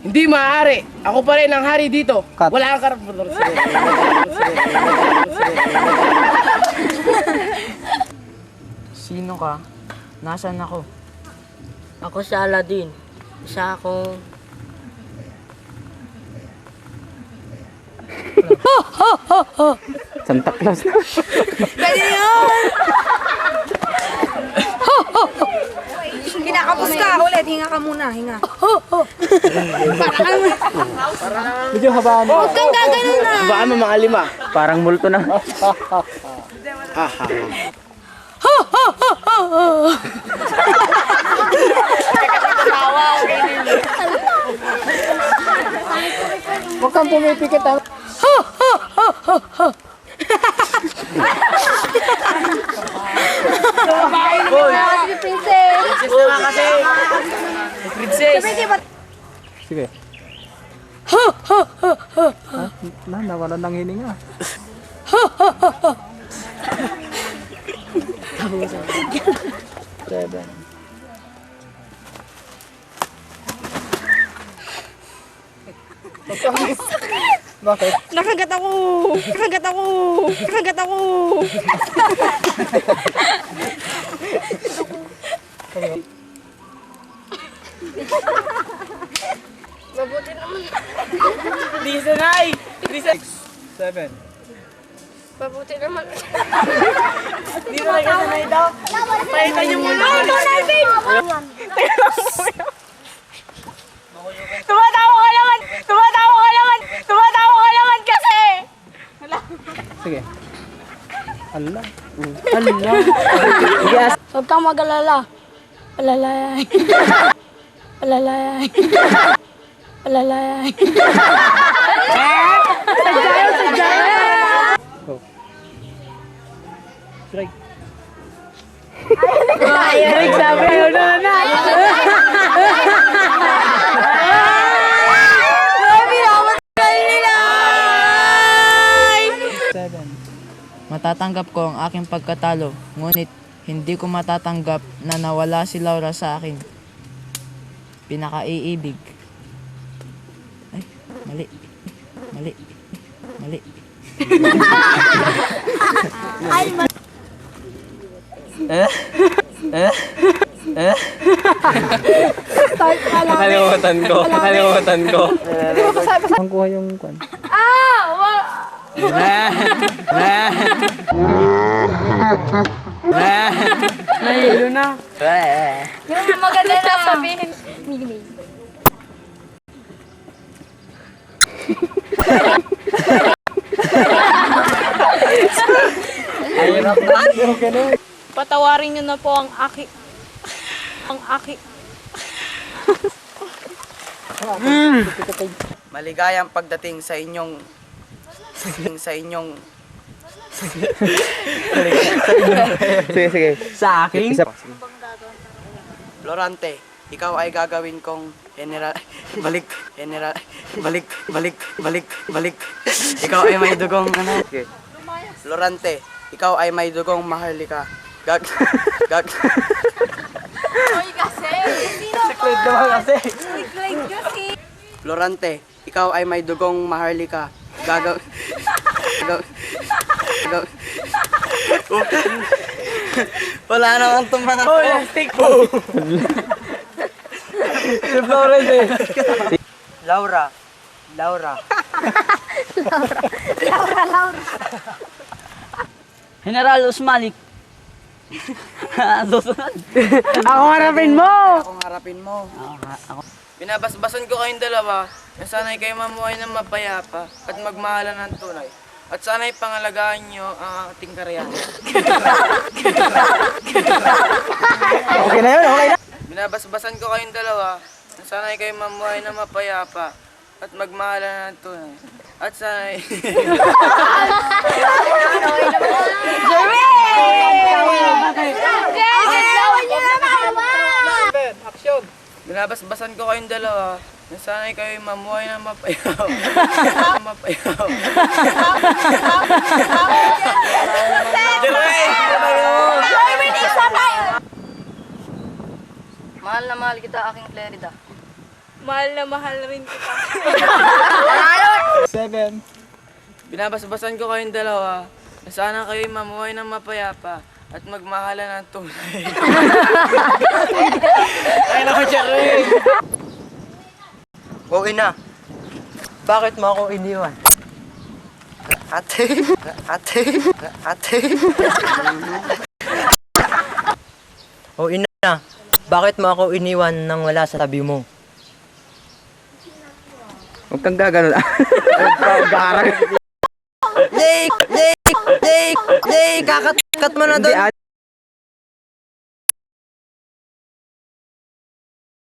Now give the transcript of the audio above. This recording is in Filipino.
Hindi maaari. Ako pa rin ang hari dito. Wala kang karapatan. Sino ka? Nasaan ako? Ako si Aladdin. Isa akong... Santa Claus na. Pwede yun! Kinakapos ka ulit. Hinga ka muna. Hinga. Medyo habaan. Huwag kang gaganon na. Baka mo mga lima. Parang multo na. Huwag kang pumipikit ha. Si Princess. Princess. Sige. Nawala ng hininga. Seven. Bakit? Nakagat ako. Nakagat ako. Nakagat ako. Mabuti naman. Lisa Nay. Lisa. 7. Mabuti naman. Dito na ka sanay daw. Pahitan niyo muna. Ito na, babe. Tumatawa ka naman! Tumatawa ka naman! Tumatawa ka naman kasi! Sige. Allah. Huwag kang mag-alala. Palalayay. Palalayay. Palalayay. Strike. Eric, sabi ayaw na. Matatanggap ko ang aking pagkatalo, ngunit hindi ko matatanggap na nawala si Laura sa akin. Pinakaiibig. Ay, mali. Mali. Mali. Nakalimutan ko. Nakalimutan ko. Ang kuha yung kwan. Nahilo na. Yung maganda na sabihin. Patawarin niyo na po ang aki. Ang aki. Maligayang pagdating sa inyong Sige, sige. Sa akin? Isa. Florante, ikaw ay gagawin kong general balik. Ikaw ay may dugong ano? Okay. Florante, ikaw ay may dugong maharlika. Gag. Hoy kasi. Sino ba? Naman kasi. Decline kasi. Florante, ikaw ay may dugong maharlika. Gagaw. Wala naman itong mga Oh, stick po. Si Florence eh. Laura. General Usmalik. Susunod. Ako harapin mo. Akong harapin mo. Binabasbasan ko kayong dalawa na sana'y kayo mamuhay ng mapayapa at magmahalan ng tunay. At sana'y pangalagaan nyo ang ating karyahan. Okay na yun, okay na. Binabasbasan ko kayong dalawa na sana'y kayo mamuhay ng mapayapa at magmahalan ng tunay. At sana'y... Binabasbasan ko kayong dalawa na sana'y kayo mamuhay ng mapayaw. Mapayaw. Mahal na mahal kita, aking Clarida. Mahal na mahal rin kita. 7. Binabasbasan ko kayong dalawa na sana kayo'y mamuhay ng mapayapa at magmahalan ng tunay. Ay, naku, Jerry. O ina, bakit mo ako iniwan? Ate, ate, ate. O ina, bakit mo ako iniwan nang wala sa tabi mo? Huwag kang gagano. Jake! Jake! Jake! Jake! Kakat mo na doon!